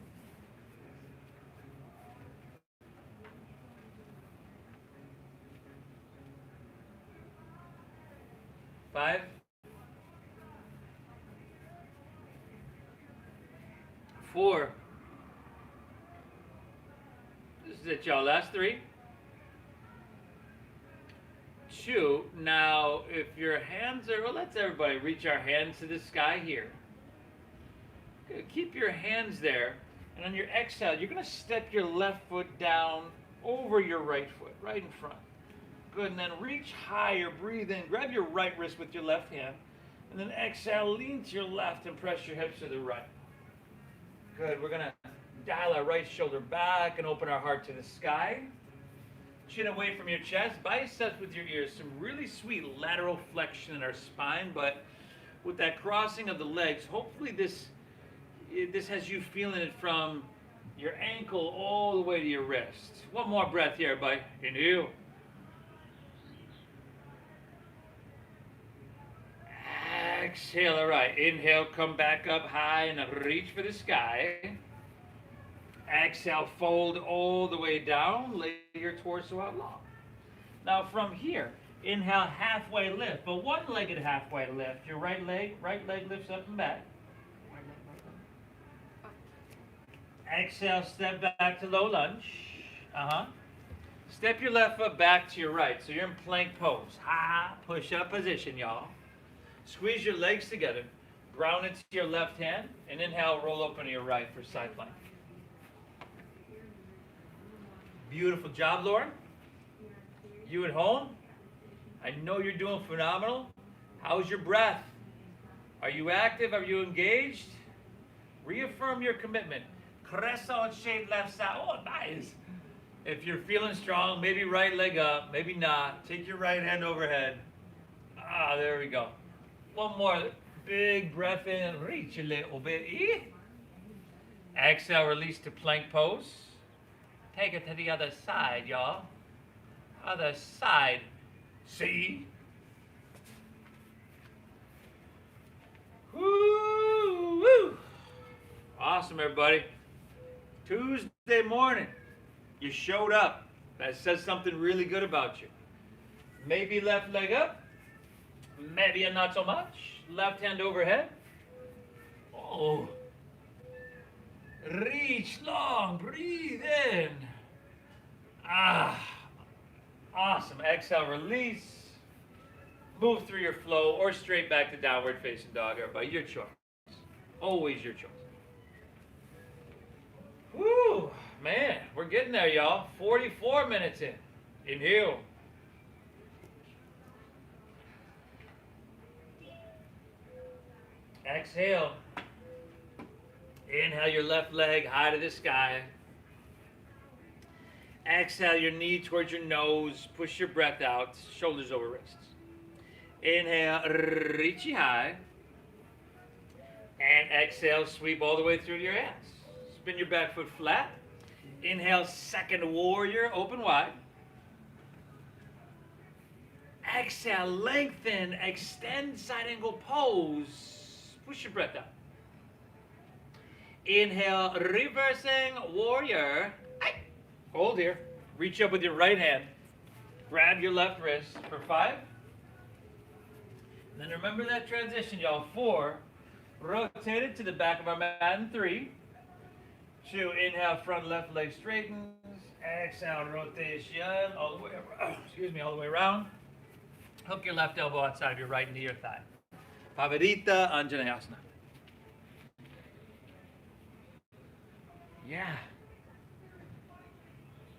Five. 4. This is it, y'all. Last 3. 2. Now, if your hands are, well, let's everybody reach our hands to the sky here. Good. Keep your hands there. And on your exhale, you're going to step your left foot down over your right foot, right in front. Good. And then reach higher, breathe in. Grab your right wrist with your left hand. And then exhale, lean to your left and press your hips to the right. Good. We're going to dial our right shoulder back and open our heart to the sky. Chin away from your chest, biceps with your ears. Some really sweet lateral flexion in our spine, but with that crossing of the legs, hopefully this has you feeling it from your ankle all the way to your wrist. One more breath here, everybody. Inhale. Exhale, all right. Inhale, come back up high and reach for the sky. Exhale, fold all the way down. Lay your torso out long. Now from here, inhale, halfway lift, but one-legged halfway lift. Your right leg lifts up and back. Exhale, step back to low lunge. Step your left foot back to your right, so you're in plank pose. Push-up position, y'all. Squeeze your legs together. Ground into your left hand, and inhale, roll open to your right for side plank. Beautiful job, Lauren. You at home? I know you're doing phenomenal. How's your breath? Are you active? Are you engaged? Reaffirm your commitment. Crescent shaped left side. Oh, nice. If you're feeling strong, maybe right leg up, maybe not. Take your right hand overhead. There we go. One more big breath in. Reach a little bit. Exhale, release to plank pose. Take it to the other side, y'all. Other side. See? Woo, woo. Awesome, everybody. Tuesday morning, you showed up. That says something really good about you. Maybe left leg up. Maybe not so much. Left hand overhead. Oh. Reach long. Breathe in. Awesome. Exhale, release. Move through your flow or straight back to downward facing dog, everybody. Your choice. Always your choice. Woo, man, we're getting there, y'all. 44 minutes in. Inhale. Exhale. Inhale your left leg high to the sky. Exhale your knee towards your nose. Push your breath out. Shoulders over wrists. Inhale, reach high. And exhale, sweep all the way through to your hands. Spin your back foot flat. Inhale, second warrior, open wide. Exhale, lengthen, extend side angle pose. Push your breath out. Inhale, reversing warrior. Hold here. Reach up with your right hand. Grab your left wrist for 5. And then remember that transition, y'all. 4. Rotate it to the back of our mat in 3. 2. Inhale, front left leg straightens. Exhale, rotation all the way around. All the way around. Hook your left elbow outside of your right knee or thigh. Pavarita Anjaneyasana. Yeah.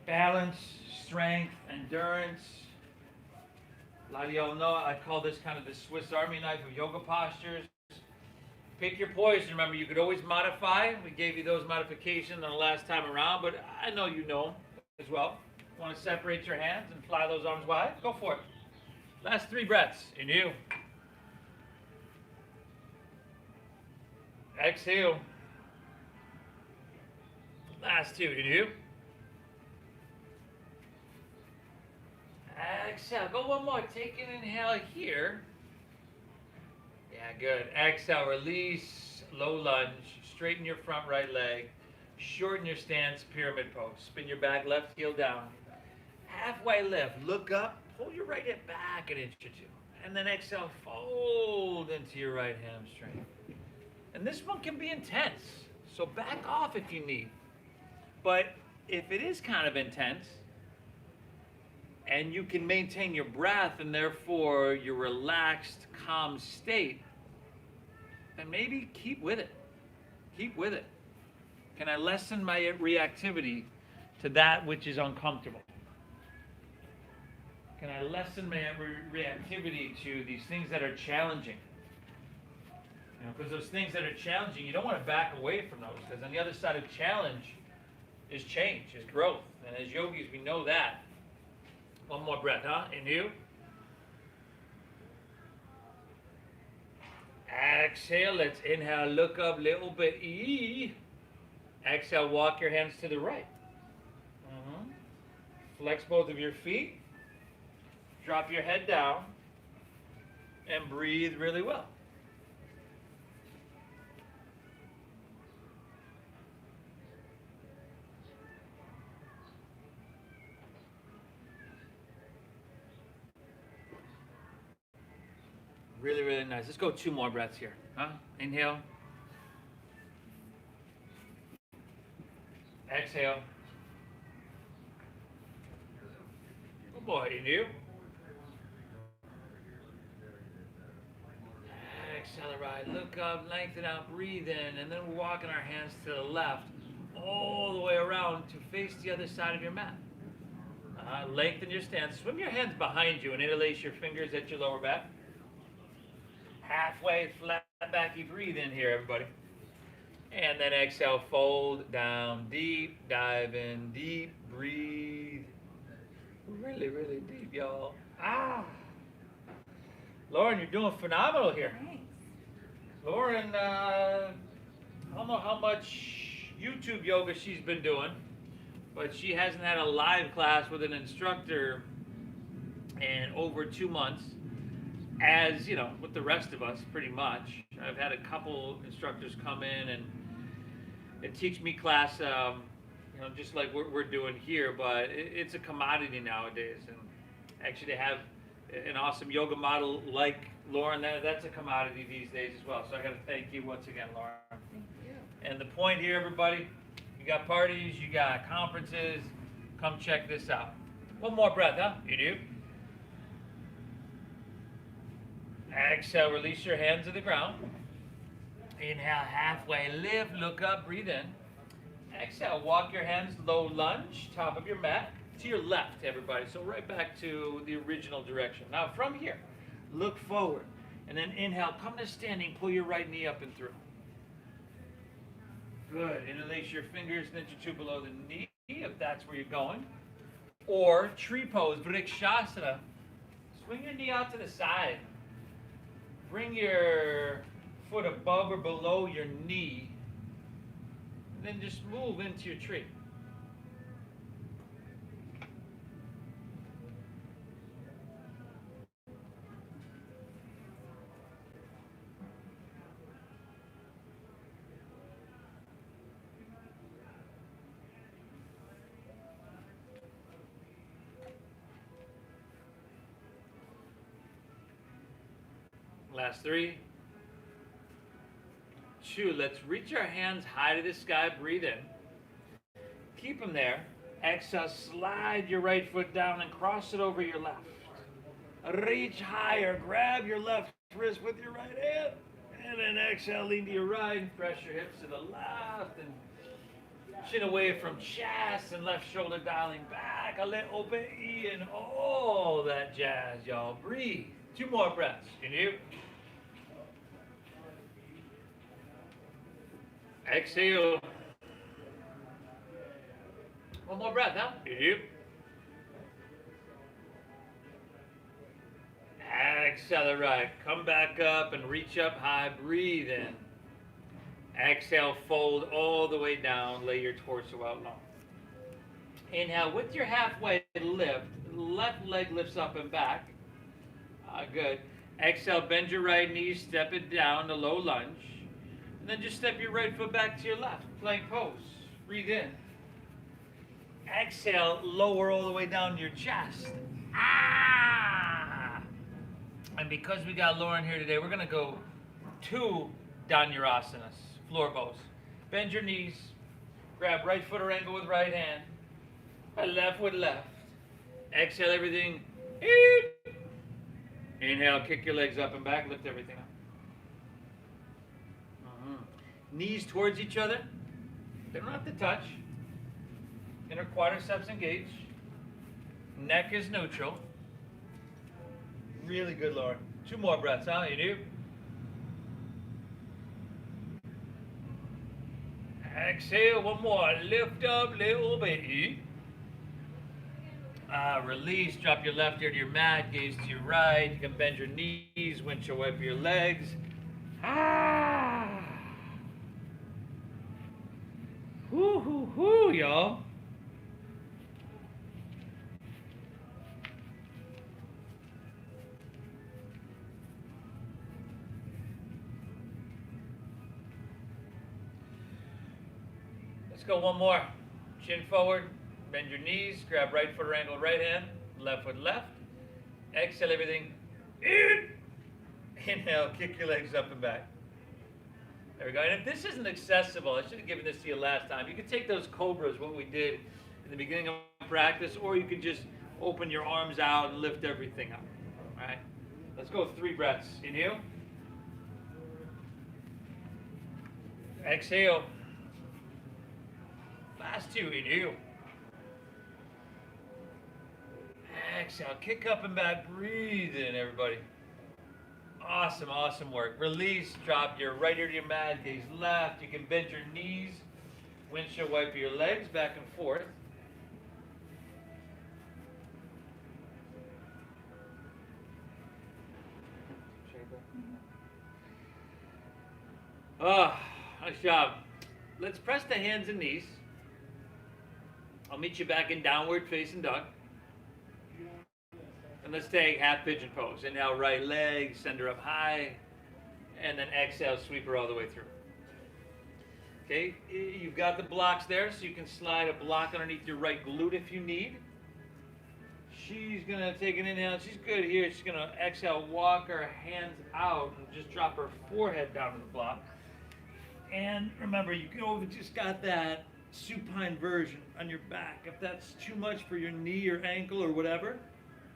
Balance, strength, endurance. A lot of y'all know I call this kind of the Swiss Army knife of yoga postures. Pick your poison. Remember, you could always modify. We gave you those modifications on the last time around, but I know you know as well. Want to separate your hands and fly those arms wide? Go for it. Last 3 breaths. Inhale. Exhale. Last 2. Inhale. Exhale. Go one more. Take an inhale here. Yeah, good. Exhale. Release. Low lunge. Straighten your front right leg. Shorten your stance. Pyramid pose. Spin your back left heel down. Halfway lift. Look up. Pull your right hip back an inch or 2. And then exhale. Fold into your right hamstring. And this one can be intense. So back off if you need. But if it is kind of intense, and you can maintain your breath and therefore your relaxed, calm state, then maybe keep with it. Keep with it. Can I lessen my reactivity to that which is uncomfortable? Can I lessen my reactivity to these things that are challenging? Because those things that are challenging, you don't want to back away from those, because on the other side of challenge is change, is growth. And as yogis, we know that. One more breath, huh? Inhale. Exhale. Let's inhale. Look up a little bit. Exhale. Walk your hands to the right. Flex both of your feet. Drop your head down. And breathe really well. Really, really nice. Let's go 2 more breaths here. Huh? Inhale. Exhale. Good boy. Inhale. Accelerate. Look up, lengthen out, breathe in, and then we're walking our hands to the left, all the way around to face the other side of your mat. Lengthen your stance. Swim your hands behind you and interlace your fingers at your lower back. Halfway flat back, you breathe in here, everybody. And then exhale, fold down deep, dive in deep, breathe. Really, really deep, y'all. Lauren, you're doing phenomenal here. Thanks. Lauren, I don't know how much YouTube yoga she's been doing, but she hasn't had a live class with an instructor in over 2 months. As you know, with the rest of us, pretty much. I've had a couple instructors come in and teach me class, just like we're doing here, but it's a commodity nowadays. And actually, to have an awesome yoga model like Lauren, that's a commodity these days as well. So I got to thank you once again, Lauren. Thank you. And the point here, everybody, you got parties, you got conferences, come check this out. One more breath, huh? You do. Exhale, release your hands to the ground. Inhale, halfway lift, look up, breathe in. Exhale, walk your hands, low lunge, top of your mat, to your left, everybody. So right back to the original direction. Now from here, look forward. And then inhale, come to standing, pull your right knee up and through. Good. Interlace your fingers an inch or 2 below the knee, if that's where you're going. Or tree pose, vrikshasana. Swing your knee out to the side. Bring your foot above or below your knee, and then just move into your tree. Last 3, 2. Let's reach our hands high to the sky. Breathe in. Keep them there. Exhale, slide your right foot down and cross it over your left. Reach higher. Grab your left wrist with your right hand. And then exhale, lean to your right. Press your hips to the left. And chin away from chest and left shoulder dialing back a little bit. And all that jazz, y'all. Breathe. 2 more breaths. Can you? Exhale. 1 more breath, huh? Yep. Accelerate. Come back up and reach up high. Breathe in. Exhale, fold all the way down. Lay your torso out long. Inhale, with your halfway lift, left leg lifts up and back. Good. Exhale, bend your right knee, step it down to low lunge. And then just step your right foot back to your left. Plank pose. Breathe in. Exhale, lower all the way down to your chest. And because we got Lauren here today, we're going to go 2 Dhanurasanas, floor pose. Bend your knees. Grab right foot or ankle with right hand. Left with left. Exhale everything. Inhale, kick your legs up and back. Lift everything up. Knees towards each other. They don't have to touch. Inner quadriceps engaged. Neck is neutral. Really good, Lauren. 2 more breaths, huh? You do? Exhale, 1 more. Lift up, little bit. Release, drop your left ear to your mat, gaze to your right. You can bend your knees, windshield wiper your legs. Ah! Whoo, hoo, hoo, y'all. Let's go one more. Chin forward, bend your knees, grab right foot or ankle right hand, left foot left. Exhale everything. Inhale, kick your legs up and back. There we go. And if this isn't accessible, I should have given this to you last time. You can take those cobras, what we did in the beginning of practice, or you can just open your arms out and lift everything up. All right? Let's go 3 breaths. Inhale. Exhale. Last 2. Inhale. Exhale. Kick up and back. Breathe in, everybody. Awesome, awesome work. Release, drop your right ear to your mat, gaze left. You can bend your knees, windshield wiper your legs back and forth. Ah, nice job. Let's press the hands and knees. I'll meet you back in downward facing dog. And let's take half pigeon pose. Inhale, right leg, send her up high. And then exhale, sweep her all the way through. Okay, you've got the blocks there, so you can slide a block underneath your right glute if you need. She's going to take an inhale. She's good here. She's going to exhale, walk her hands out, and just drop her forehead down to the block. And remember, you just got that supine version on your back. If that's too much for your knee or ankle or whatever,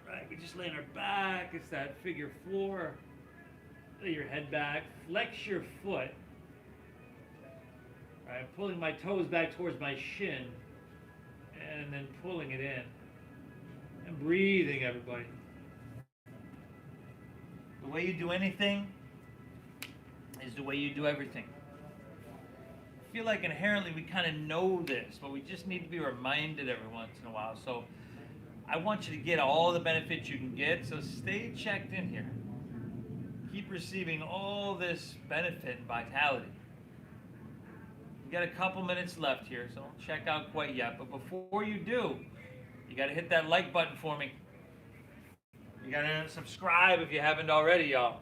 right, we just lay on our back. It's that figure 4. Lay your head back. Flex your foot. All right, pulling my toes back towards my shin. And then pulling it in. And breathing, everybody. The way you do anything is the way you do everything. I feel like inherently we kind of know this, but we just need to be reminded every once in a while. So I want you to get all the benefits you can get, so stay checked in here. Keep receiving all this benefit and vitality. We got a couple minutes left here, so don't check out quite yet. But before you do, you got to hit that like button for me. You got to subscribe if you haven't already, y'all.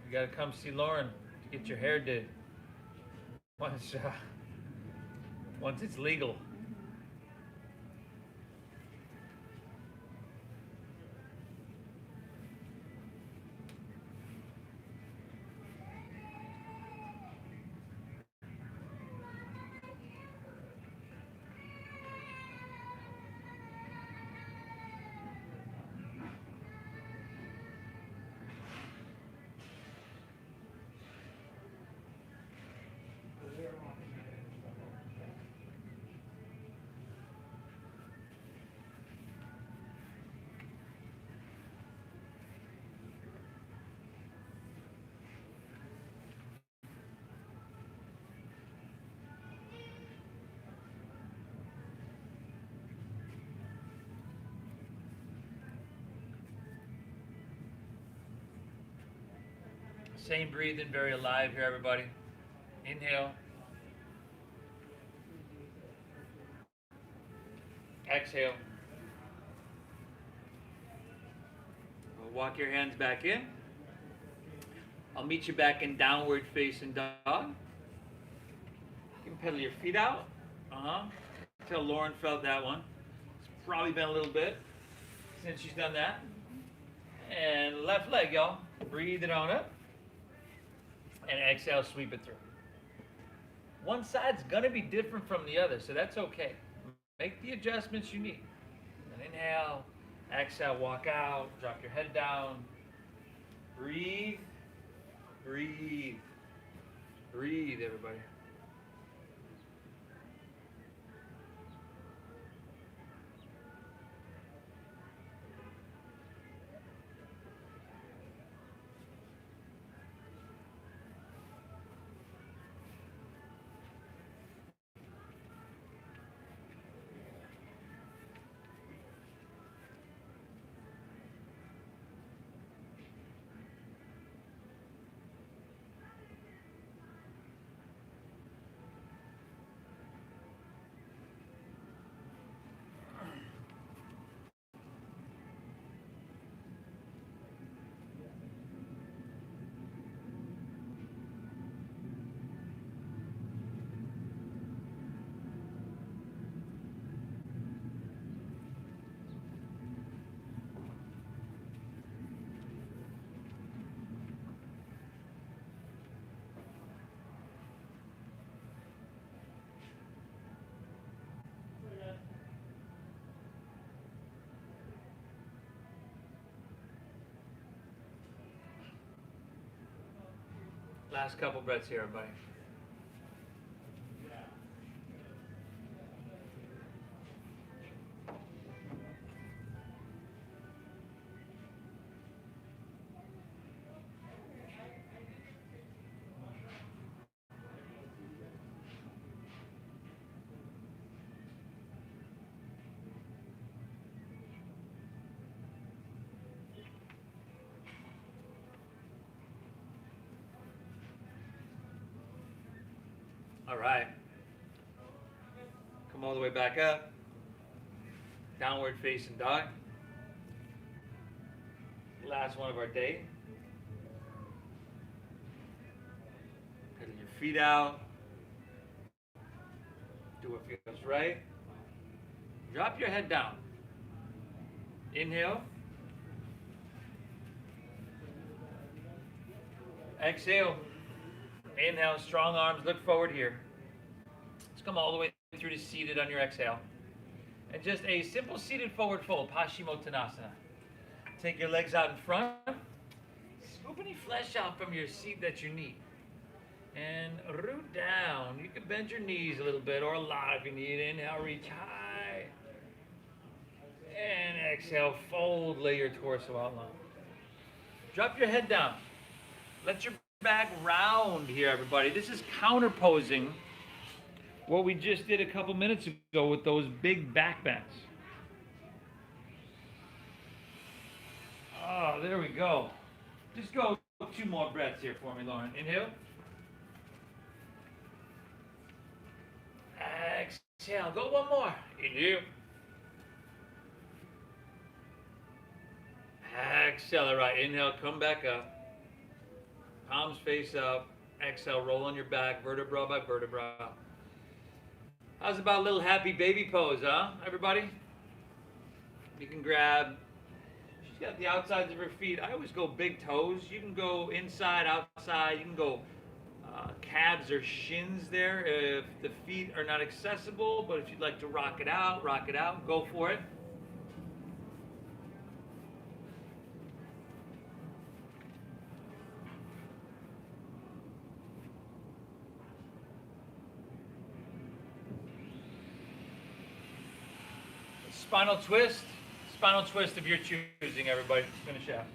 You got to come see Lauren to get your hair did. Once it's legal. Same breathing, very alive here, everybody. Inhale. Exhale. Walk your hands back in. I'll meet you back in downward facing dog. You can pedal your feet out. Tell Lauren felt that one. It's probably been a little bit since she's done that. And left leg, y'all. Breathe it on up. And exhale, sweep it through. One side's going to be different from the other, so that's okay. Make the adjustments you need. And inhale, exhale, walk out, drop your head down. Breathe, breathe, breathe, everybody. Last couple breaths here, everybody. All right. Come all the way back up. Downward facing dog. Last one of our day. Pedal your feet out. Do what feels right. Drop your head down. Inhale. Exhale. Inhale, strong arms, look forward here. Let's come all the way through to seated on your exhale. And just a simple seated forward fold, Paschimottanasana. Take your legs out in front. Scoop any flesh out from your seat that you need. And root down. You can bend your knees a little bit or a lot if you need. Inhale, reach high. And exhale, fold, lay your torso out long. Drop your head down. Let your back round here, everybody. This is counterposing what we just did a couple minutes ago with those big back bends. Oh, there we go. Just go 2 more breaths here for me, Lauren. Inhale. Exhale. Go 1 more. Inhale. Exhale. All right. Inhale. Come back up. Palms face up. Exhale. Roll on your back, vertebra by vertebra. How's about a little happy baby pose, huh, everybody? You can grab, she's got the outsides of her feet. I always go big toes. You can go inside, outside. You can go calves or shins there if the feet are not accessible. But if you'd like to rock it out, go for it. Spinal twist of your choosing, everybody. Finish out.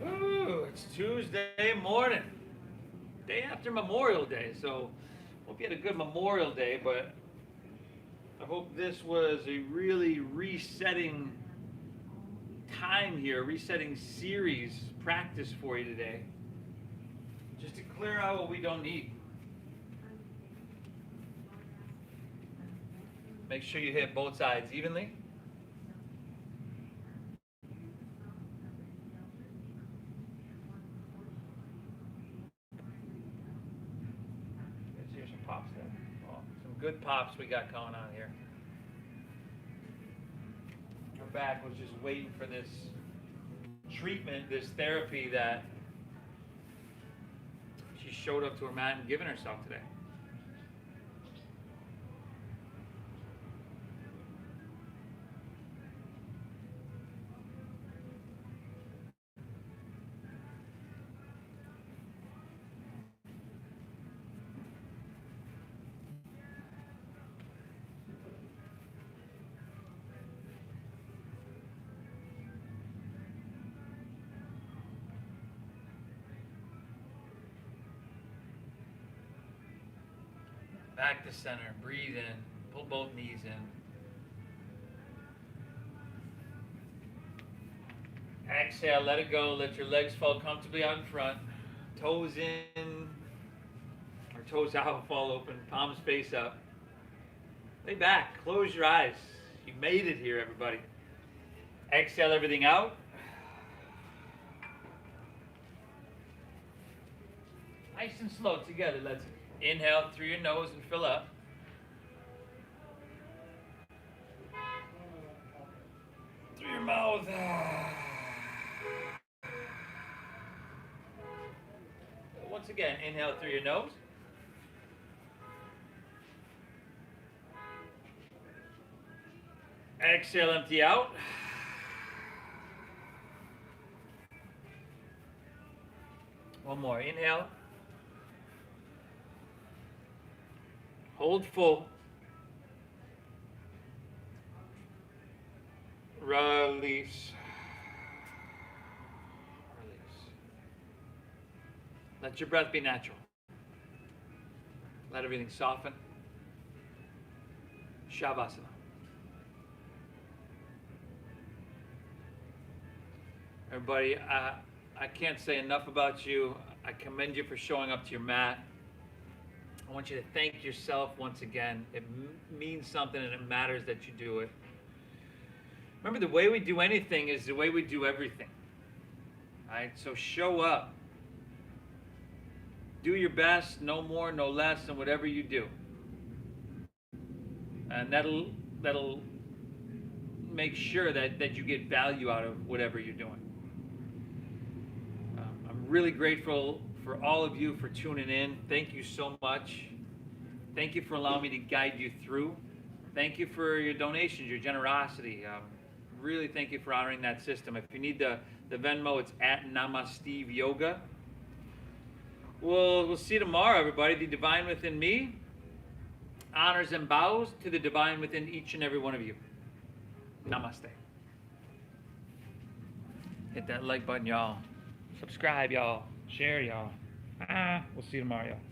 Ooh, it's Tuesday morning, day after Memorial Day. So, hope you had a good Memorial Day, but I hope this was a really resetting time here, resetting series practice for you today. Just to clear out what we don't need. Make sure you hit both sides evenly. Let's hear some pops there. Oh, some good pops we got going on here. Her back was just waiting for this treatment, this therapy that she showed up to her mat and given herself today. Back to center, breathe in, pull both knees in. Exhale, let it go, let your legs fall comfortably out in front. Toes in, or toes out, fall open, palms face up. Lay back, close your eyes. You made it here, everybody. Exhale everything out. Nice and slow together, let's inhale through your nose and fill up. Through your mouth. Once again, inhale through your nose. Exhale, empty out. One more. Inhale. Hold full. Release. Release. Let your breath be natural. Let everything soften. Shavasana. Everybody, I can't say enough about you. I commend you for showing up to your mat. I want you to thank yourself once again. It means something and it matters that you do it. Remember, the way we do anything is the way we do everything. All right? So show up. Do your best, no more, no less, in whatever you do. And that'll make sure that you get value out of whatever you're doing. I'm really grateful for all of you for tuning in. Thank you so much. Thank you for allowing me to guide you through. Thank you for your donations, your generosity. Really thank you for honoring that system. If you need the Venmo, it's at Namasteve Yoga. We'll see you tomorrow, everybody. The divine within me honors and bows to the divine within each and every one of you. Namaste. Hit that like button, y'all. Subscribe, y'all. Share, y'all. We'll see you tomorrow, y'all.